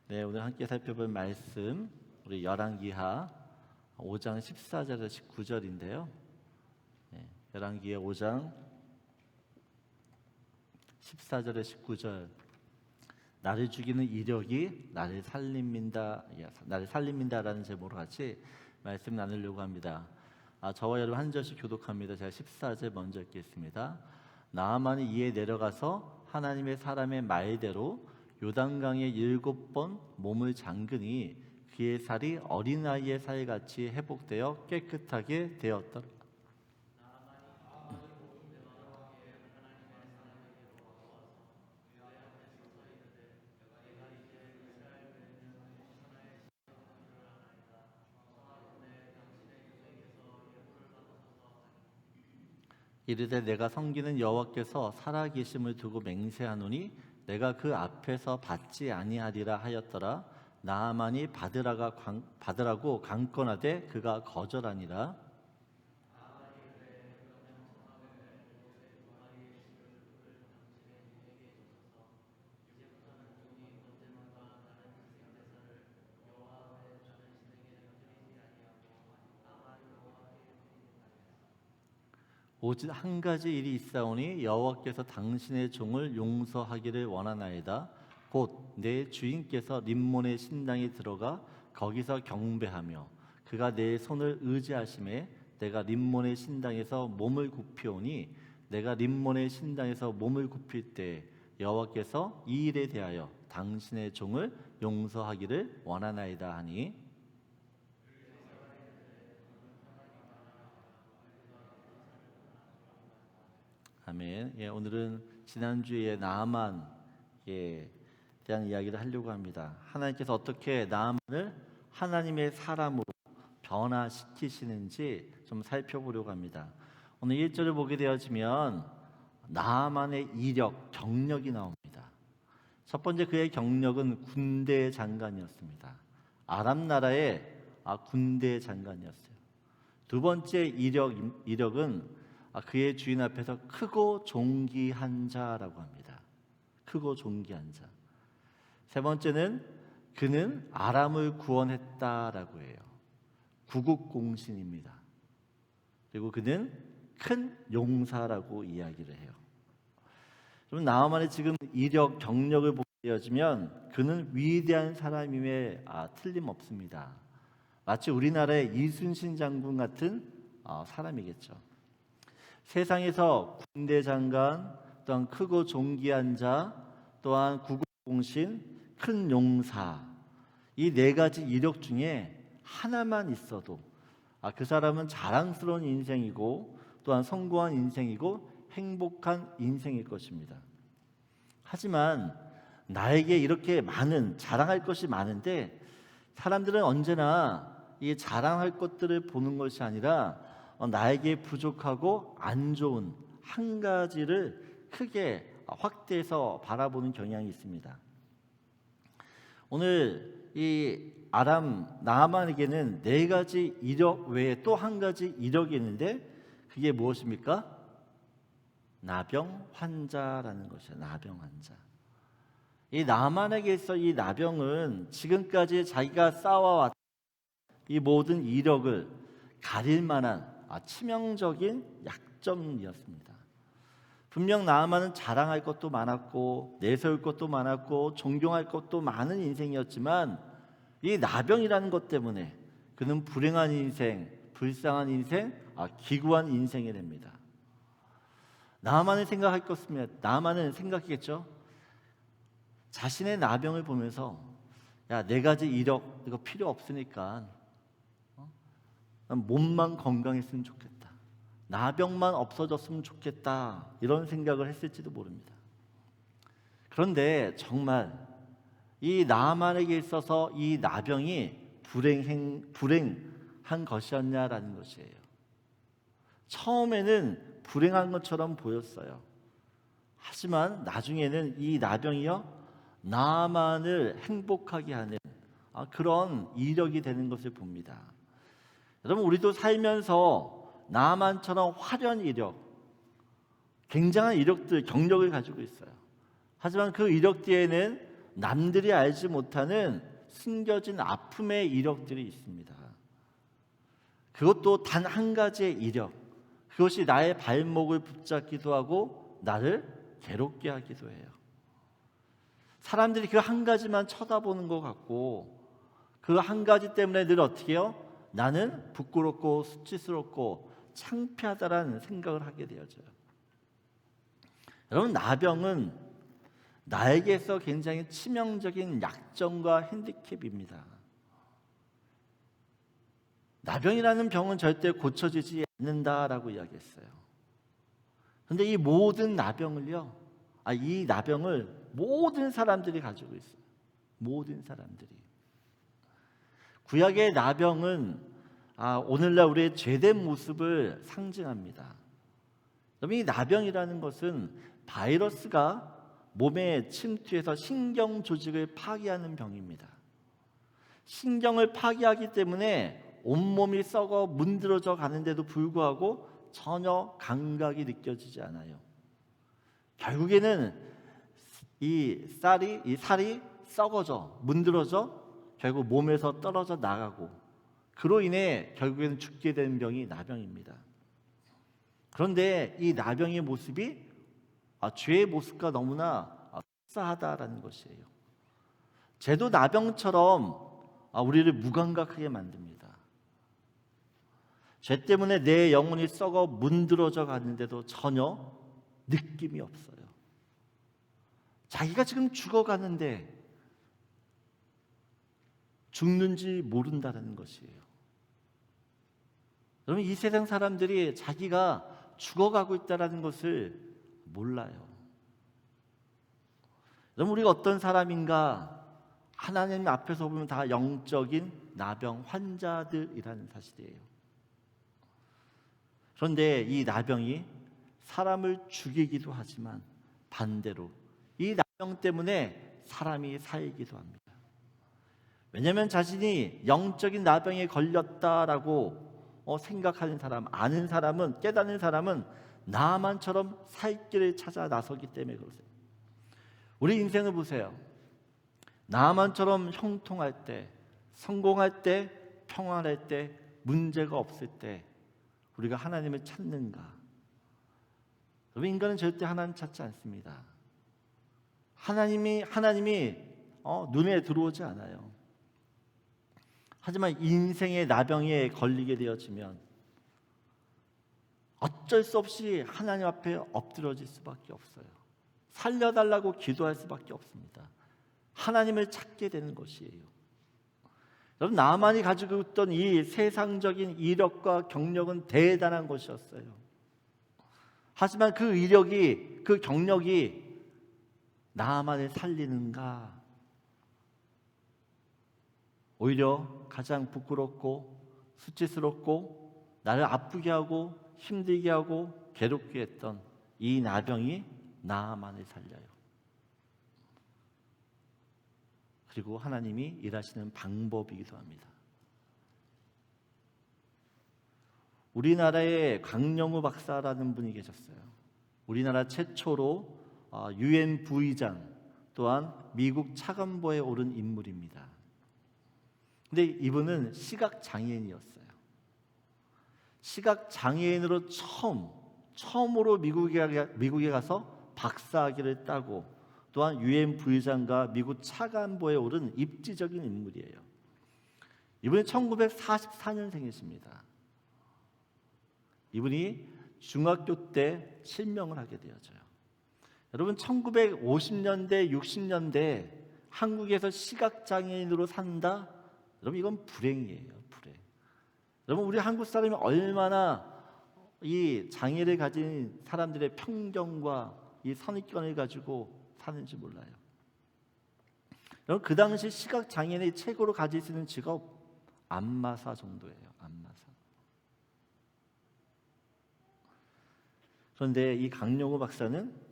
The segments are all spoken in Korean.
네, 오늘 함께 살펴볼 말씀 우리 열왕기하 5장 14절에서 19절인데요. 열왕기하 5장 14절에 19절. 나를 죽이는 이력이 나를 살림민다라는 제목으로 같이 말씀 나누려고 합니다. 저와 여러분 한 절씩 교독합니다. 제가 14절 먼저 읽겠습니다. 나아만이 이에 내려가서 하나님의 사람의 말대로 요단강에 7번 몸을 잠그니 그의 살이 어린아이의 살같이 회복되어 깨끗하게 되었더라. 이르되 내가 섬기는 여호와께서 살아계심을 두고 맹세하노니 내가 그 앞에서 받지 아니하리라 하였더라. 나아만이 받으라고 강권하되 그가 거절하니라. 오직 한 가지 일이 있사오니 여호와께서 당신의 종을 용서하기를 원하나이다. 곧 내 주인께서 림몬의 신당에 들어가 거기서 경배하며 그가 내 손을 의지하심에 내가 림몬의 신당에서 몸을 굽히오니 내가 림몬의 신당에서 몸을 굽힐 때 여호와께서 이 일에 대하여 당신의 종을 용서하기를 원하나이다 하니. 아멘. 오늘은 지난주에 나아만에 대한 이야기를 하려고 합니다. 하나님께서 어떻게 나아만을 하나님의 사람으로 변화시키시는지 좀 살펴보려고 합니다. 오늘 1절을 보게 되어지면 나아만의 이력, 경력이 나옵니다. 첫 번째 그의 경력은 군대 장관이었습니다. 아람 나라의 군대 장관이었어요. 두 번째 이력은 그의 주인 앞에서 크고 존귀한 자라고 합니다. 크고 존귀한 자. 세 번째는 그는 아람을 구원했다라고 해요. 구국공신입니다. 그리고 그는 큰 용사라고 이야기를 해요. 그럼 나아만의 지금 이력, 경력을 보게 되어지면 그는 위대한 사람임에 틀림없습니다. 마치 우리나라의 이순신 장군 같은 사람이겠죠. 세상에서 군대 장관, 또한 크고 존귀한 자, 또한 구국공신, 큰 용사, 이 네 가지 이력 중에 하나만 있어도 그 사람은 자랑스러운 인생이고 또한 성공한 인생이고 행복한 인생일 것입니다. 하지만 나에게 이렇게 많은 자랑할 것이 많은데 사람들은 언제나 이 자랑할 것들을 보는 것이 아니라 나에게 부족하고 안 좋은 한 가지를 크게 확대해서 바라보는 경향이 있습니다. 오늘 이 나아만에게는 네 가지 이력 외에 또 한 가지 이력이 있는데 그게 무엇입니까? 나병 환자라는 것이에요. 나병 환자. 이 나아만에게 있어 이 나병은 지금까지 자기가 쌓아왔던 이 모든 이력을 가릴 만한 치명적인 약점이었습니다. 분명 나아만은 자랑할 것도 많았고 내세울 것도 많았고 존경할 것도 많은 인생이었지만 이 나병이라는 것 때문에 그는 불행한 인생, 불쌍한 인생, 기구한 인생이 됩니다. 나아만은 생각했겠죠. 자신의 나병을 보면서 네 가지 이력 이거 필요 없으니까 난 몸만 건강했으면 좋겠다. 나병만 없어졌으면 좋겠다. 이런 생각을 했을지도 모릅니다. 그런데 정말 이 나아만에게 있어서 이 나병이 불행한 것이었냐라는 것이에요. 처음에는 불행한 것처럼 보였어요. 하지만 나중에는 이 나병이요 나아만을 행복하게 하는 그런 이력이 되는 것을 봅니다. 여러분 우리도 살면서 나아만처럼 화려한 이력, 굉장한 이력들, 경력을 가지고 있어요. 하지만 그 이력 뒤에는 남들이 알지 못하는 숨겨진 아픔의 이력들이 있습니다. 그것도 단 한 가지의 이력, 그것이 나의 발목을 붙잡기도 하고 나를 괴롭게 하기도 해요. 사람들이 그 한 가지만 쳐다보는 것 같고 그 한 가지 때문에 늘 어떻게 해요? 나는 부끄럽고 수치스럽고 창피하다라는 생각을 하게 되어져요. 여러분, 나병은 나에게서 굉장히 치명적인 약점과 핸디캡입니다. 나병이라는 병은 절대 고쳐지지 않는다라고 이야기했어요. 그런데 이 모든 나병을요, 이 나병을 모든 사람들이 가지고 있어요. 모든 사람들이. 구약의 나병은 오늘날 우리의 죄된 모습을 상징합니다. 이 나병이라는 것은 바이러스가 몸에 침투해서 신경 조직을 파괴하는 병입니다. 신경을 파괴하기 때문에 온몸이 썩어 문드러져 가는데도 불구하고 전혀 감각이 느껴지지 않아요. 결국에는 이 살이 썩어져 문드러져 결국 몸에서 떨어져 나가고 그로 인해 결국에는 죽게 되는 병이 나병입니다. 그런데 이 나병의 모습이 죄의 모습과 너무나 흡사하다라는 것이에요. 죄도 나병처럼 우리를 무감각하게 만듭니다. 죄 때문에 내 영혼이 썩어 문드러져 가는데도 전혀 느낌이 없어요. 자기가 지금 죽어가는데 죽는지 모른다는 것이에요. 여러분, 이 세상 사람들이 자기가 죽어가고 있다는 것을 몰라요. 여러분, 우리가 어떤 사람인가 하나님 앞에서 보면 다 영적인 나병 환자들이라는 사실이에요. 그런데 이 나병이 사람을 죽이기도 하지만 반대로 이 나병 때문에 사람이 살기도 합니다. 왜냐하면 자신이 영적인 나병에 걸렸다라고 생각하는 사람, 아는 사람은, 깨닫는 사람은 나만처럼 살 길을 찾아 나서기 때문에 그러세요. 우리 인생을 보세요. 나만처럼 형통할 때, 성공할 때, 평안할 때, 문제가 없을 때 우리가 하나님을 찾는가? 여러분, 인간은 절대 하나님 찾지 않습니다. 하나님이 눈에 들어오지 않아요. 하지만 인생의 나병에 걸리게 되어지면 어쩔 수 없이 하나님 앞에 엎드러질 수밖에 없어요. 살려달라고 기도할 수밖에 없습니다. 하나님을 찾게 되는 것이에요. 여러분, 나만이 가지고 있던 이 세상적인 이력과 경력은 대단한 것이었어요. 하지만 그 이력이, 그 경력이 나만을 살리는가? 오히려 가장 부끄럽고 수치스럽고 나를 아프게 하고 힘들게 하고 괴롭게 했던 이 나병이 나만을 살려요. 그리고 하나님이 일하시는 방법이기도 합니다. 우리나라에 강영우 박사라는 분이 계셨어요. 우리나라 최초로 UN 부의장 또한 미국 차관보에 오른 인물입니다. 근데 이분은 시각장애인이었어요. 시각장애인으로 처음으로 미국에 가서 박사학위를 따고 또한 UN 부의장과 미국 차관보에 오른 입지적인 인물이에요. 이분이 1944년생이십니다. 이분이 중학교 때 실명을 하게 되어져요. 여러분, 1950년대, 60년대 한국에서 시각장애인으로 산다? 여러분, 이건 불행이에요. 불행. 여러분, 우리 한국 사람이 얼마나 이 장애를 가진 사람들의 편견과 이 선입견을 가지고 사는지 몰라요. 여러분, 그 당시 시각장애인이 최고로 가질 수 있는 직업 안마사 정도예요. 안마사. 그런데 이 강영우 박사는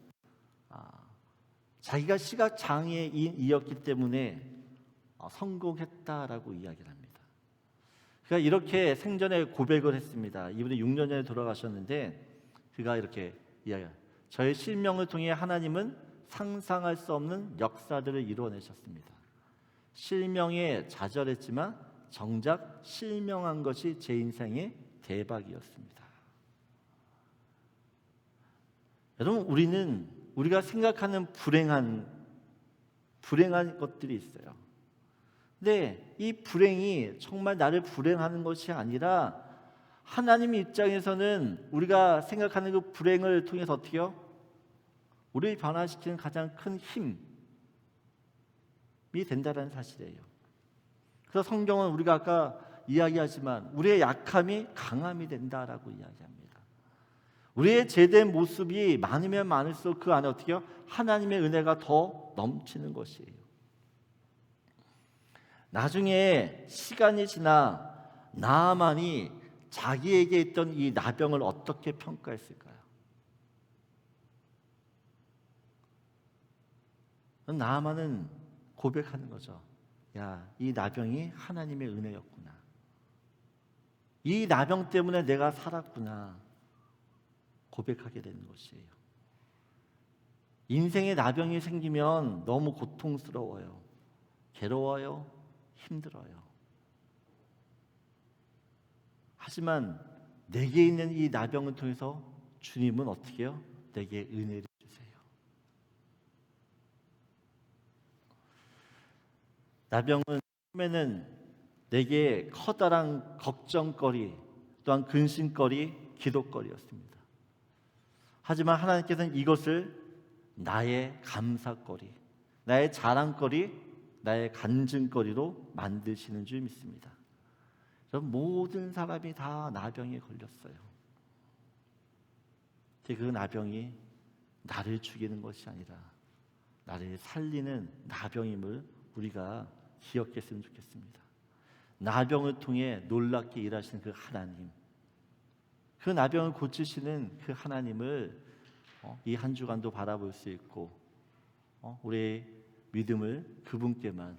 자기가 시각장애인이었기 때문에 성공했다라고 이야기를 합니다. 그러니까 이렇게 생전에 고백을 했습니다. 이분이 6년 전에 돌아가셨는데 그가 이렇게 이야기해요. 저의 실명을 통해 하나님은 상상할 수 없는 역사들을 이루어내셨습니다. 실명에 좌절했지만 정작 실명한 것이 제 인생의 대박이었습니다. 여러분, 우리가 생각하는 불행한 것들이 있어요. 근데 이 불행이 정말 나를 불행하는 것이 아니라 하나님 입장에서는 우리가 생각하는 그 불행을 통해서 어떻게요? 우리를 변화시키는 가장 큰 힘이 된다는 사실이에요. 그래서 성경은 우리가 아까 이야기하지만 우리의 약함이 강함이 된다라고 이야기합니다. 우리의 제된 모습이 많으면 많을수록 그 안에 어떻게요? 하나님의 은혜가 더 넘치는 것이에요. 나중에 시간이 지나 나아만이 자기에게 있던 이 나병을 어떻게 평가했을까요? 나아만은 고백하는 거죠. 야, 이 나병이 하나님의 은혜였구나. 이 나병 때문에 내가 살았구나. 고백하게 되는 것이에요. 인생에 나병이 생기면 너무 고통스러워요. 괴로워요. 힘들어요. 하지만 내게 있는 이 나병을 통해서 주님은 어떻게 해요? 내게 은혜를 주세요. 나병은 처음에는 내게 커다란 걱정거리, 또한 근심거리, 기도거리였습니다. 하지만 하나님께서는 이것을 나의 감사거리, 나의 자랑거리, 나의 간증거리로 만드시는 줄 믿습니다. 모든 사람이 다 나병에 걸렸어요. 그 나병이 나를 죽이는 것이 아니라 나를 살리는 나병임을 우리가 기억했으면 좋겠습니다. 나병을 통해 놀랍게 일하시는 그 하나님, 그 나병을 고치시는 그 하나님을 이 한 주간도 바라볼 수 있고 우리의 믿음을 그분께만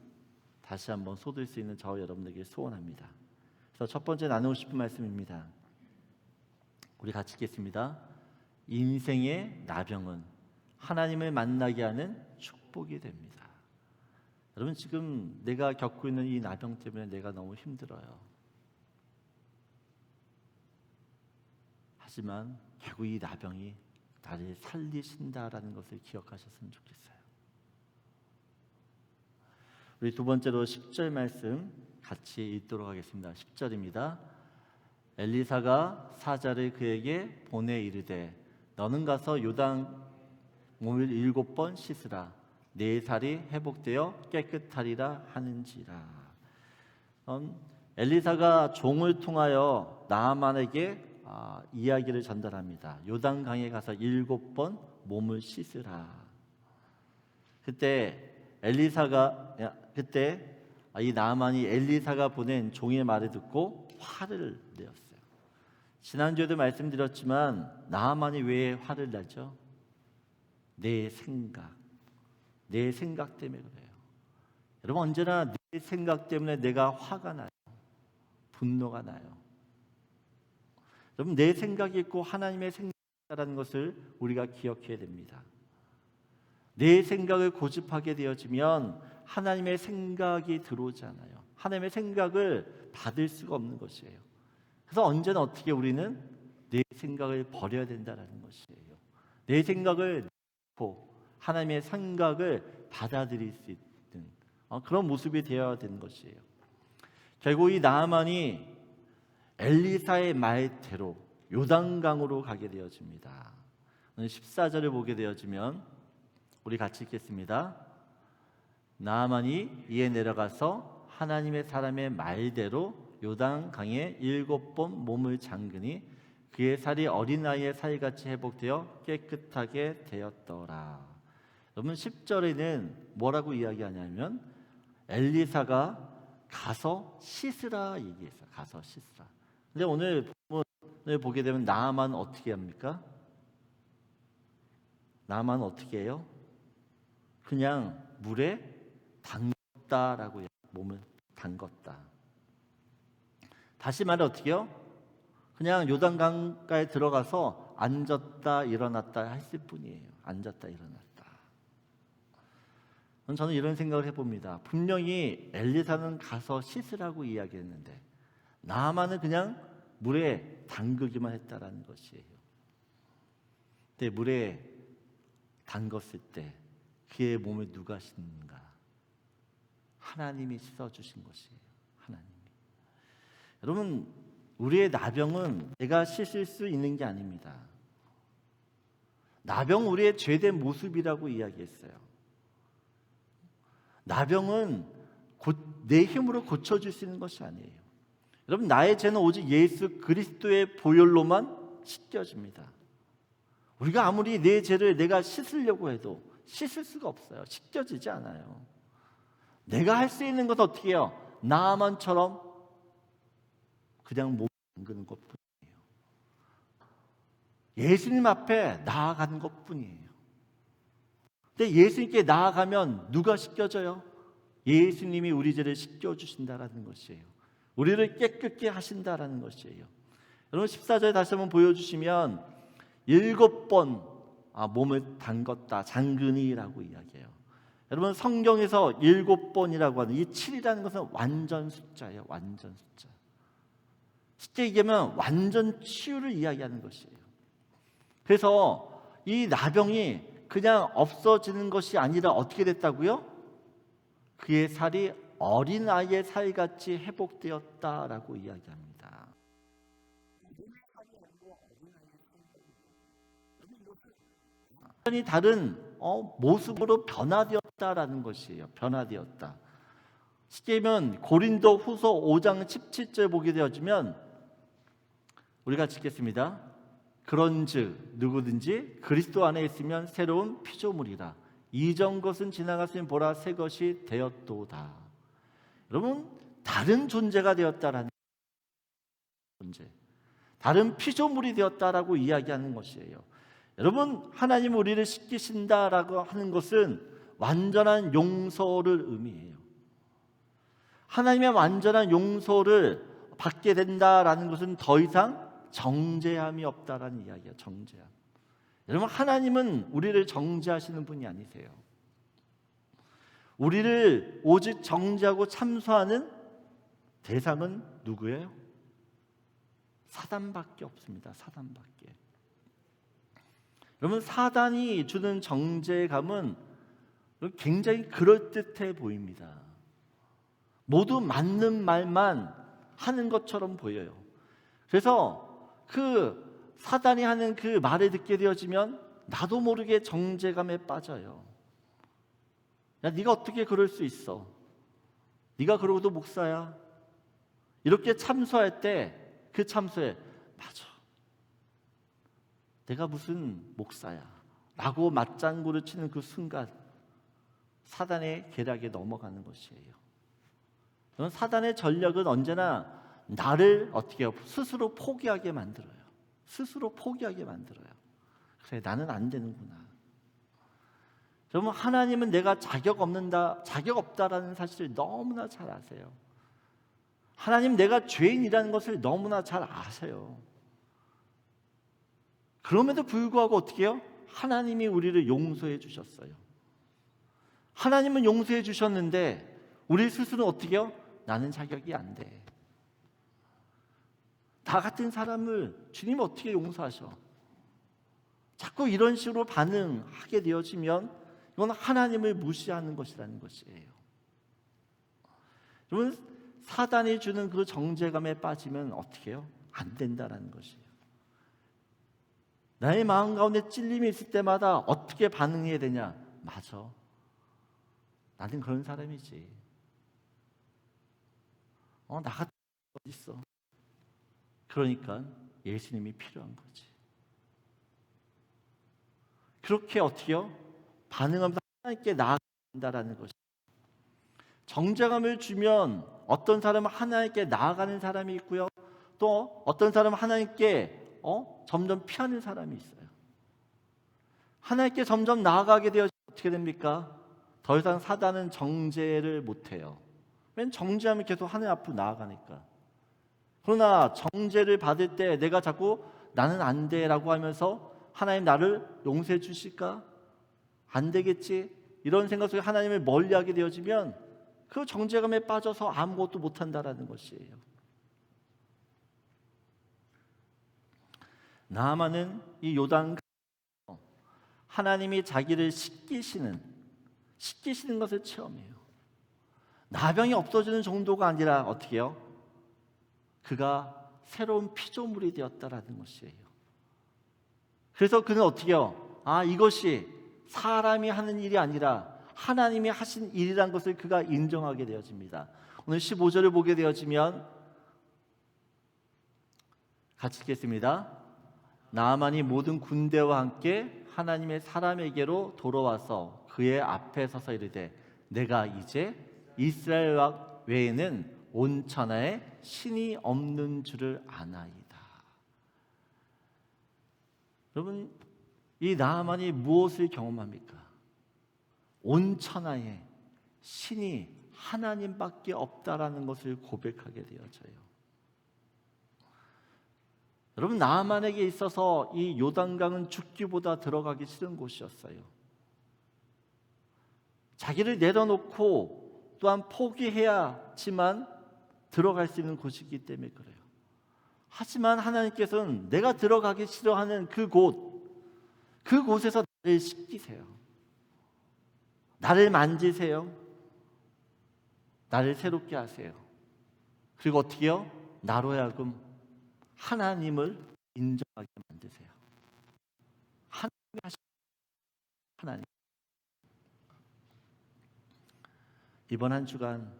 다시 한번 쏟을 수 있는 저와 여러분에게 소원합니다. 그래서 첫 번째 나누고 싶은 말씀입니다. 우리 같이 읽겠습니다. 인생의 나병은 하나님을 만나게 하는 축복이 됩니다. 여러분, 지금 내가 겪고 있는 이 나병 때문에 내가 너무 힘들어요. 하지만 결국 이 나병이 나를 살리신다라는 것을 기억하셨으면 좋겠어요. 우리 두 번째로 10절 말씀 같이 읽도록 하겠습니다. 10절입니다. 엘리사가 사자를 그에게 보내 이르되 너는 가서 요단 몸을 7번 씻으라. 네 살이 회복되어 깨끗하리라 하는지라. 엘리사가 종을 통하여 나아만에게 이야기를 전달합니다. 요단강에 가서 7번 몸을 씻으라. 그때 이 나아만이 엘리사가 보낸 종의 말을 듣고 화를 내었어요. 지난주에도 말씀드렸지만 나아만이 왜 화를 내죠? 내 생각 때문에 그래요. 여러분, 언제나 내 생각 때문에 내가 화가 나요. 분노가 나요. 여러분, 내 생각이 있고 하나님의 생각이라는 것을 우리가 기억해야 됩니다. 내 생각을 고집하게 되어지면 하나님의 생각이 들어오지 않아요. 하나님의 생각을 받을 수가 없는 것이에요. 그래서 언제나 어떻게 우리는 내 생각을 버려야 된다는 것이에요. 내 생각을 놓고 하나님의 생각을 받아들일 수 있는 그런 모습이 되어야 되는 것이에요. 결국 이 나아만이 엘리사의 말대로 요단강으로 가게 되어집니다. 14절을 보게 되어지면 우리 같이 읽겠습니다. 나아만이 이에 내려가서 하나님의 사람의 말대로 요단강에 7번 몸을 잠그니 그의 살이 어린아이의 살같이 회복되어 깨끗하게 되었더라. 여러분, 10절에는 뭐라고 이야기하냐면 엘리사가 가서 씻으라 얘기했어요. 가서 씻으라. 근데 오늘 본문을 보게 되면 나아만 어떻게 합니까? 나아만 어떻게 해요? 그냥 물에 담갔다라고 해요. 몸을 담갔다. 다시 말해 어떻게 해요? 그냥 요단강가에 들어가서 앉았다 일어났다 했을 뿐이에요. 앉았다 일어났다. 저는 이런 생각을 해봅니다. 분명히 엘리사는 가서 씻으라고 이야기했는데 나아만은 그냥 물에 담그기만 했다라는 것이에요. 근데 물에 담궜을 때 그의 몸에 누가 씻는가? 하나님이 씻어주신 것이에요. 하나님이. 여러분, 우리의 나병은 내가 씻을 수 있는 게 아닙니다. 나병 우리의 죄된 모습이라고 이야기했어요. 나병은 내 힘으로 고쳐줄 수 있는 것이 아니에요. 여러분, 나의 죄는 오직 예수 그리스도의 보혈로만 씻겨집니다. 우리가 아무리 내 죄를 내가 씻으려고 해도 씻을 수가 없어요. 씻겨지지 않아요. 내가 할 수 있는 것은 어떻게 해요? 나아만처럼 그냥 몸 담그는 것뿐이에요. 예수님 앞에 나아가는 것뿐이에요. 근데 예수님께 나아가면 누가 씻겨져요? 예수님이 우리 죄를 씻겨주신다라는 것이에요. 우리를 깨끗게 하신다라는 것이에요. 여러분 14절에 다시 한번 보여주시면 7번 몸을 담궜다, 장근이라고 이야기해요. 여러분 성경에서 7번이라고 하는 이 7이라는 것은 완전 숫자예요. 완전 숫자. 쉽게 얘기하면 완전 치유를 이야기하는 것이에요. 그래서 이 나병이 그냥 없어지는 것이 아니라 어떻게 됐다고요? 그의 살이 어린아이의 살같이 회복되었다라고 이야기합니다. 완전히 다른 모습으로 변화되었다라는 것이에요. 변화되었다. 쉽게 얘기하면 고린도 후서 5장 17절 보게 되어지면 우리가 읽겠습니다. 그런즉 누구든지 그리스도 안에 있으면 새로운 피조물이라. 이전 것은 지나갔으니 보라 새 것이 되었도다. 여러분 다른 존재가 되었다라는 존재, 다른 피조물이 되었다라고 이야기하는 것이에요. 여러분 하나님 우리를 씻기신다라고 하는 것은 완전한 용서를 의미해요. 하나님의 완전한 용서를 받게 된다라는 것은 더 이상 정죄함이 없다라는 이야기예요. 정죄함. 여러분 하나님은 우리를 정죄하시는 분이 아니세요. 우리를 오직 정죄하고 참소하는 대상은 누구예요? 사단밖에 없습니다. 사단밖에. 여러분 사단이 주는 정죄감은 굉장히 그럴듯해 보입니다. 모두 맞는 말만 하는 것처럼 보여요. 그래서 그 사단이 하는 그 말을 듣게 되어지면 나도 모르게 정죄감에 빠져요. 야, 네가 어떻게 그럴 수 있어? 네가 그러고도 목사야. 이렇게 참소할 때 그 참소에 맞아. 내가 무슨 목사야? 라고 맞장구를 치는 그 순간 사단의 계략에 넘어가는 것이에요. 사단의 전략은 언제나 나를 어떻게 해요? 스스로 포기하게 만들어요. 스스로 포기하게 만들어요. 그래 나는 안 되는구나. 여러분 하나님은 내가 자격 없다라는 사실을 너무나 잘 아세요. 하나님 내가 죄인이라는 것을 너무나 잘 아세요. 그럼에도 불구하고 어떻게 해요? 하나님이 우리를 용서해 주셨어요. 하나님은 용서해 주셨는데 우리 스스로는 어떻게 해요? 나는 자격이 안 돼. 나 같은 사람을 주님 어떻게 용서하셔? 자꾸 이런 식으로 반응하게 되어지면 이건 하나님을 무시하는 것이라는 것이에요. 여러분 사단이 주는 그 정죄감에 빠지면 어떻게 해요? 안 된다라는 것이에요. 나의 마음 가운데 찔림이 있을 때마다 어떻게 반응해야 되냐? 맞아. 나는 그런 사람이지. 나 같은 어디 있어? 그러니까 예수님이 필요한 거지. 그렇게 어떻게요? 반응하면서 하나님께 나아간다라는 것이. 정죄감을 주면 어떤 사람은 하나님께 나아가는 사람이 있고요. 또 어떤 사람은 하나님께 점점 피하는 사람이 있어요. 하나님께 점점 나아가게 되어 어떻게 됩니까? 더 이상 사단은 정죄를 못해요. 왜냐면 정죄하면 계속 하나님 앞으로 나아가니까. 그러나 정죄를 받을 때 내가 자꾸 나는 안 돼라고 하면서 하나님 나를 용서해 주실까? 안 되겠지? 이런 생각 속에 하나님을 멀리하게 되어지면 그 정죄감에 빠져서 아무것도 못한다라는 것이에요. 나아만은 이 요단 하나님이 자기를 씻기시는 것을 체험해요. 나병이 없어지는 정도가 아니라 어떻게 해요? 그가 새로운 피조물이 되었다라는 것이에요. 그래서 그는 어떻게 해요? 이것이 사람이 하는 일이 아니라 하나님이 하신 일이란 것을 그가 인정하게 되어집니다. 오늘 15절을 보게 되어지면 같이 읽겠습니다. 나아만이 모든 군대와 함께 하나님의 사람에게로 돌아와서 그의 앞에 서서 이르되 내가 이제 이스라엘 외에는 온 천하에 신이 없는 줄을 아나이다. 여러분, 이 나아만이 무엇을 경험합니까? 온 천하에 신이 하나님밖에 없다라는 것을 고백하게 되어져요. 여러분, 나아만에게 있어서 이 요단강은 죽기보다 들어가기 싫은 곳이었어요. 자기를 내려놓고 또한 포기해야지만 들어갈 수 있는 곳이기 때문에 그래요. 하지만 하나님께서는 내가 들어가기 싫어하는 그곳에서 나를 씻기세요. 나를 만지세요. 나를 새롭게 하세요. 그리고 어떻게 해요? 나로 하여금 하나님을 인정하게 만드세요. 하나님이 하신 하나님. 이번 한 주간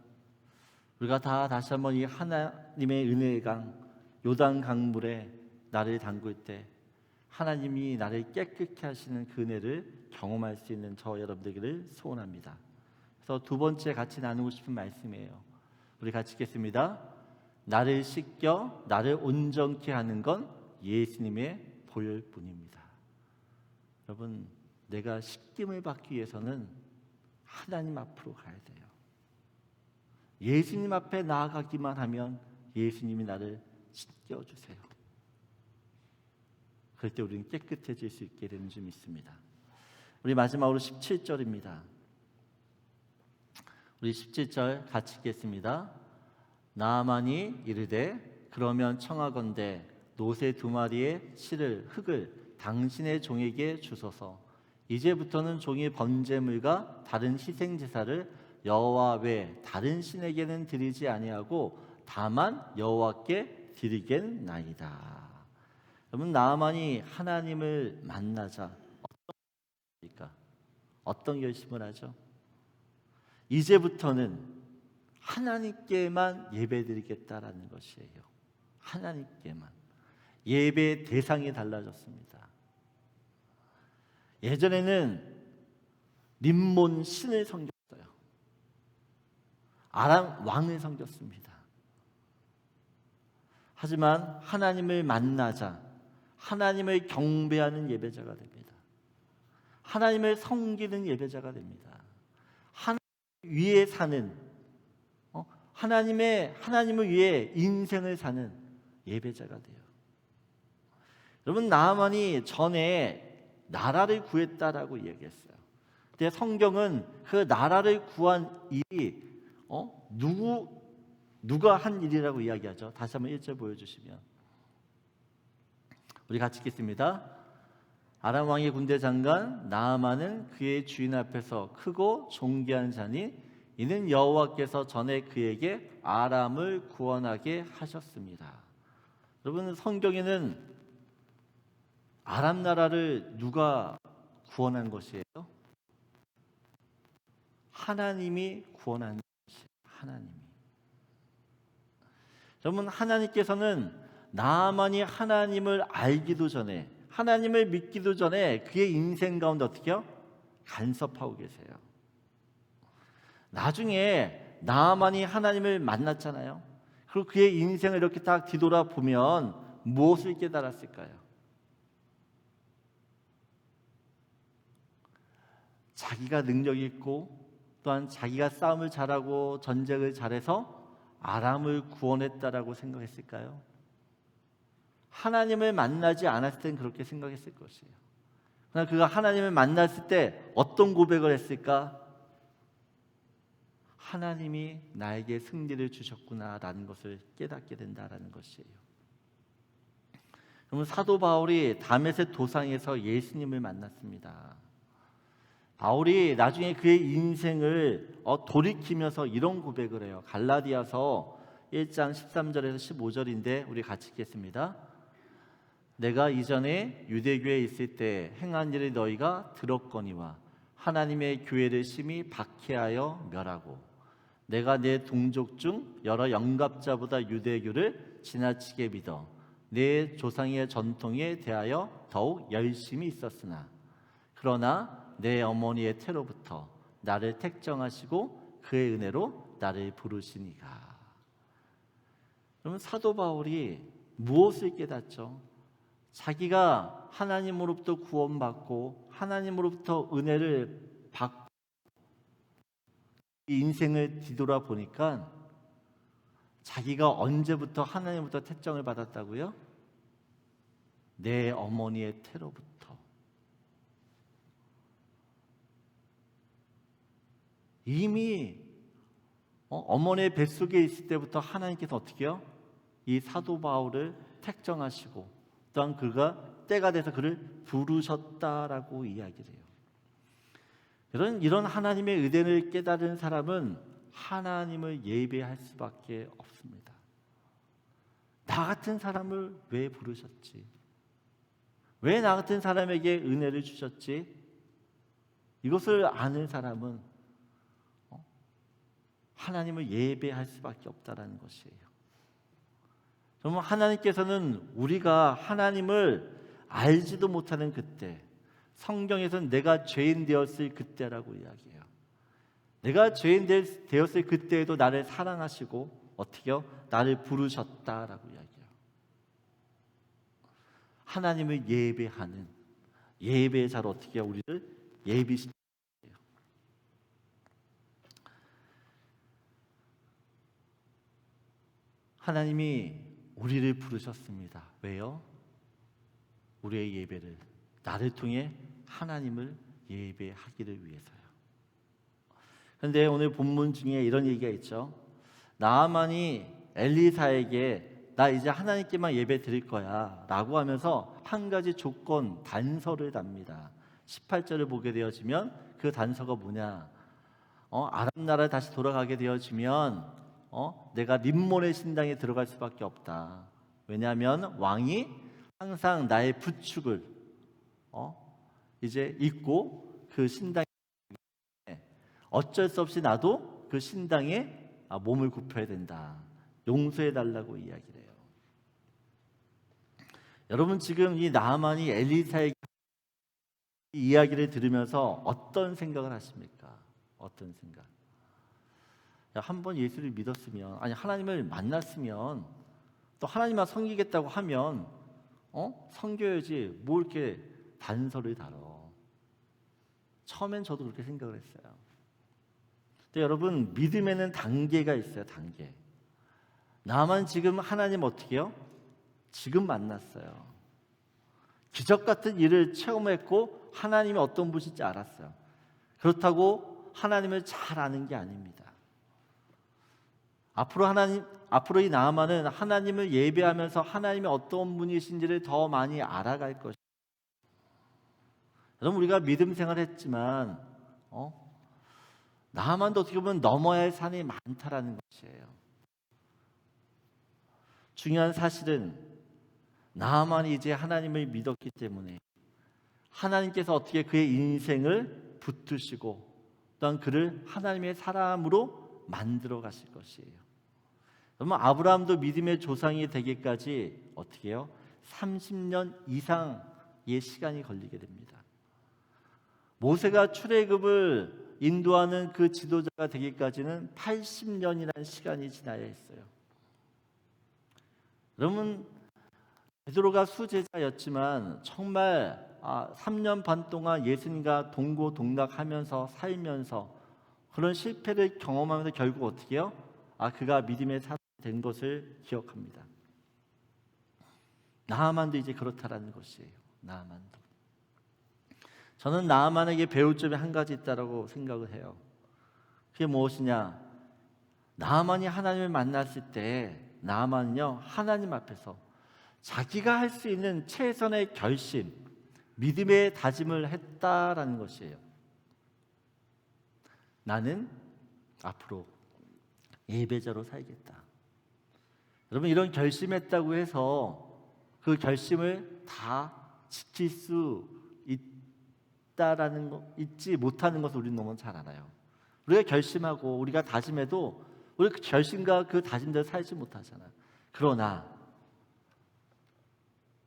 우리가 다 다시 한번 이 하나님의 은혜의 강 요단 강물에 나를 담글 때 하나님이 나를 깨끗게 하시는 그 은혜를 경험할 수 있는 저 여러분들에게 소원합니다. 그래서 두 번째 같이 나누고 싶은 말씀이에요. 우리 같이 읽겠습니다. 나를 씻겨 나를 온전케 하는 건 예수님의 보혈뿐입니다. 여러분, 내가 씻김을 받기 위해서는 하나님 앞으로 가야 돼요. 예수님 앞에 나아가기만 하면 예수님이 나를 씻겨주세요. 그럴 때 우리는 깨끗해질 수 있게 되는 줄 믿습니다. 우리 마지막으로 17절입니다. 우리 17절 같이 읽겠습니다. 나아만이 이르되 그러면 청하건대 노새 2마리의 흙을 당신의 종에게 주소서. 이제부터는 종이 번제물과 다른 희생 제사를 여호와 외 다른 신에게는 드리지 아니하고 다만 여호와께 드리겠나이다. 여러분, 나아만이 하나님을 만나자 어떤 결심을 하죠? 이제부터는 하나님께만 예배드리겠다라는 것이에요. 하나님께만. 예배 대상이 달라졌습니다. 예전에는 림몬 신을 섬겼어요. 아람 왕을 섬겼습니다. 하지만 하나님을 만나자 하나님을 경배하는 예배자가 됩니다. 하나님을 섬기는 예배자가 됩니다. 하나님 위에 사는 하나님을 위해 인생을 사는 예배자가 돼요. 여러분, 나아만이 전에 나라를 구했다라고 이야기했어요. 근데 성경은 그 나라를 구한 일이 누가 한 일이라고 이야기하죠. 다시 한번 1절 보여주시면 우리 같이 읽겠습니다. 아람 왕의 군대 장관 나아만은 그의 주인 앞에서 크고 존귀한 자니 이는 여호와께서 전에 그에게 아람을 구원하게 하셨습니다. 여러분, 성경에는 아람 나라를 누가 구원한 것이에요? 하나님이 구원한 것이에요. 하나님이. 여러분, 하나님께서는 나아만이 하나님을 알기도 전에, 하나님을 믿기도 전에 그의 인생 가운데 어떻게 해요? 간섭하고 계세요. 나중에 나아만이 하나님을 만났잖아요. 그리고 그의 인생을 이렇게 딱 뒤돌아보면 무엇을 깨달았을까요? 자기가 능력이 있고 또한 자기가 싸움을 잘하고 전쟁을 잘해서 아람을 구원했다라고 생각했을까요? 하나님을 만나지 않았을 땐 그렇게 생각했을 것이에요. 그러나 그가 하나님을 만났을 때 어떤 고백을 했을까? 하나님이 나에게 승리를 주셨구나라는 것을 깨닫게 된다라는 것이에요. 그러면 사도 바울이 다메섹 도상에서 예수님을 만났습니다. 바울이 나중에 그의 인생을 돌이키면서 이런 고백을 해요. 갈라디아서 1장 13절에서 15절인데 우리 같이 읽겠습니다. 내가 이전에 유대교에 있을 때 행한 일을 너희가 들었거니와 하나님의 교회를 심히 박해하여 멸하고 내가 내 동족 중 여러 영갑자보다 유대교를 지나치게 믿어 내 조상의 전통에 대하여 더욱 열심히 있었으나 그러나 내 어머니의 태로부터 나를 택정하시고 그의 은혜로 나를 부르시니가. 그러면 사도 바울이 무엇을 깨닫죠? 자기가 하나님으로부터 구원받고 하나님으로부터 은혜를 받고 인생을 뒤돌아 보니까 자기가 언제부터 하나님부터 택정을 받았다고요? 내 어머니의 태로부터. 이미 어머니의 뱃속에 있을 때부터 하나님께서 어떻게 해요? 이 사도 바울을 택정하시고 또한 그가 때가 돼서 그를 부르셨다라고 이야기를 해요. 이런 하나님의 의대를 깨달은 사람은 하나님을 예배할 수밖에 없습니다. 나 같은 사람을 왜 부르셨지? 왜 나 같은 사람에게 은혜를 주셨지? 이것을 아는 사람은 하나님을 예배할 수밖에 없다라는 것이에요. 그러면 하나님께서는 우리가 하나님을 알지도 못하는 그때, 성경에서는 내가 죄인 되었을 그때라고 이야기해요. 내가 죄인 되었을 그때에도 나를 사랑하시고 어떻게요? 나를 부르셨다라고 이야기해요. 하나님을 예배하는 예배의 자로 어떻게 해요? 우리를 예비시켜요. 하나님이 우리를 부르셨습니다. 왜요? 우리의 예배를 나를 통해 하나님을 예배하기를 위해서요. 그런데 오늘 본문 중에 이런 얘기가 있죠. 나아만이 엘리사에게 나 이제 하나님께만 예배 드릴 거야 라고 하면서 한 가지 조건 단서를 답니다. 18절을 보게 되어지면 그 단서가 뭐냐? 아람 나라에 다시 돌아가게 되어지면 내가 림몬의 신당에 들어갈 수밖에 없다. 왜냐하면 왕이 항상 나의 부축을 이제 잊고 그 신당에 어쩔 수 없이 나도 그 신당에 몸을 굽혀야 된다. 용서해 달라고 이야기를 해요. 여러분 지금 이 나아만이 엘리사의 이야기를 들으면서 어떤 생각을 하십니까? 어떤 생각? 한번 예수를 믿었으면, 아니 하나님을 만났으면 또 하나님만 섬기겠다고 하면 섬겨야지 뭐 이렇게 단서를 다뤄. 처음엔 저도 그렇게 생각을 했어요. 근데 여러분 믿음에는 단계가 있어요. 단계. 나만 지금 하나님 어떻게 해요? 지금 만났어요. 기적 같은 일을 체험했고 하나님이 어떤 분인지 알았어요. 그렇다고 하나님을 잘 아는 게 아닙니다. 앞으로 이 나아만은 하나님을 예배하면서 하나님이 어떤 분이신지를 더 많이 알아갈 것입니다. 여러분 우리가 믿음 생활했지만 나아만도 어떻게 보면 넘어야 할 산이 많다라는 것이에요. 중요한 사실은 나아만이 이제 하나님을 믿었기 때문에 하나님께서 어떻게 그의 인생을 붙드시고 또한 그를 하나님의 사람으로 만들어 가실 것이에요. 그러면 아브라함도 믿음의 조상이 되기까지 어떻게 해요? 30년 이상의 시간이 걸리게 됩니다. 모세가 출애굽을 인도하는 그 지도자가 되기까지는 80년이라는 시간이 지나야 했어요. 여러분 베드로가 수제자였지만 정말 3년 반 동안 예수님과 동고동락하면서 살면서 그런 실패를 경험하면서 결국 어떻게 해요? 그가 믿음의 사람이 된 것을 기억합니다. 나아만도 이제 그렇다라는 것이에요. 나아만도. 저는 나아만에게 배울 점이 한 가지 있다고 생각을 해요. 그게 무엇이냐? 나아만이 하나님을 만났을 때 나아만은요, 하나님 앞에서 자기가 할 수 있는 최선의 결심, 믿음의 다짐을 했다라는 것이에요. 나는 앞으로 예배자로 살겠다. 여러분, 이런 결심했다고 해서 그 결심을 다 지킬 수 있다라는 거, 잊지 못하는 것을 우리는 너무 잘 알아요. 우리가 결심하고 우리가 다짐해도 우리 그 결심과 그 다짐대로 살지 못하잖아요. 그러나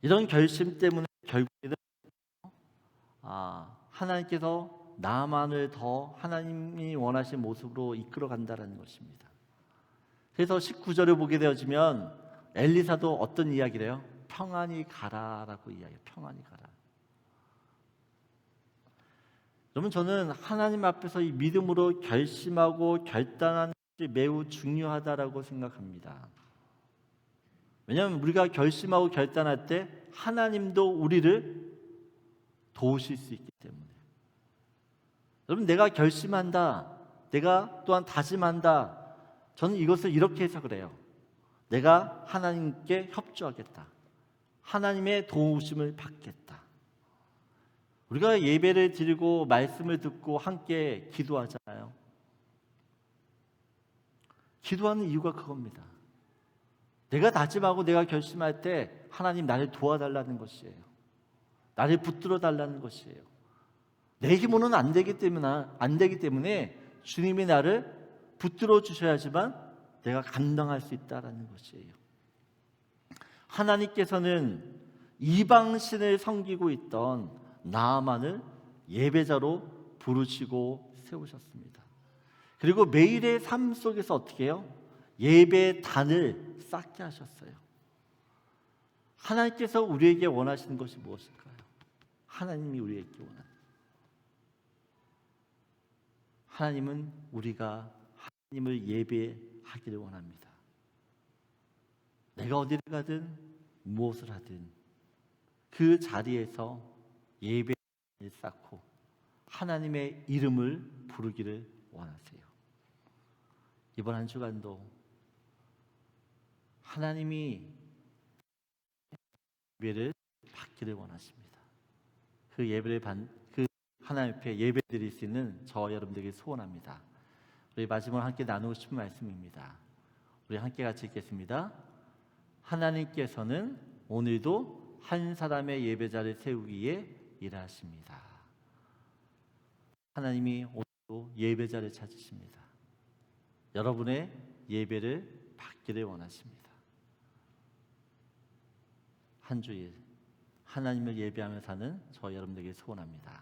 이런 결심 때문에 결국에는 하나님께서 나만을 더 하나님이 원하신 모습으로 이끌어 간다는 것입니다. 그래서 19절을 보게 되어지면 엘리사도 어떤 이야기를 해요? 평안히 가라라고 이야기해요. 평안히 가라. 여러분, 저는 하나님 앞에서 이 믿음으로 결심하고 결단하는 것이 매우 중요하다라고 생각합니다. 왜냐하면 우리가 결심하고 결단할 때 하나님도 우리를 도우실 수 있기 때문에. 여러분, 내가 결심한다, 내가 또한 다짐한다, 저는 이것을 이렇게 해석을 해요. 내가 하나님께 협조하겠다, 하나님의 도우심을 받겠다. 우리가 예배를 드리고 말씀을 듣고 함께 기도하잖아요. 기도하는 이유가 그겁니다. 내가 다짐하고 내가 결심할 때 하나님 나를 도와달라는 것이에요. 나를 붙들어 달라는 것이에요. 내 힘으로는 안 되기 때문에 주님이 나를 붙들어 주셔야지만 내가 감당할 수 있다라는 것이에요. 하나님께서는 이방신을 섬기고 있던 나아만을 예배자로 부르시고 세우셨습니다. 그리고 매일의 삶 속에서 어떻게 해요? 예배단을 쌓게 하셨어요. 하나님께서 우리에게 원하시는 것이 무엇일까요? 하나님이 우리에게 원하는, 하나님은 우리가 하나님을 예배하기를 원합니다. 내가 어디를 가든 무엇을 하든 그 자리에서 예배를 쌓고 하나님의 이름을 부르기를 원하세요. 이번 한 주간도 하나님이 예배를 받기를 원하십니다. 그 예배를 그 하나님 앞에 예배 드릴 수 있는 저 여러분들에게 소원합니다. 우리 마지막으로 함께 나누고 싶은 말씀입니다. 우리 함께 같이 읽겠습니다. 하나님께서는 오늘도 한 사람의 예배자를 세우기에 일하십니다. 하나님이 오늘도 예배자를 찾으십니다. 여러분의 예배를 받기를 원하십니다. 한 주일 하나님을 예배하며 사는 저 여러분들에게 소원합니다.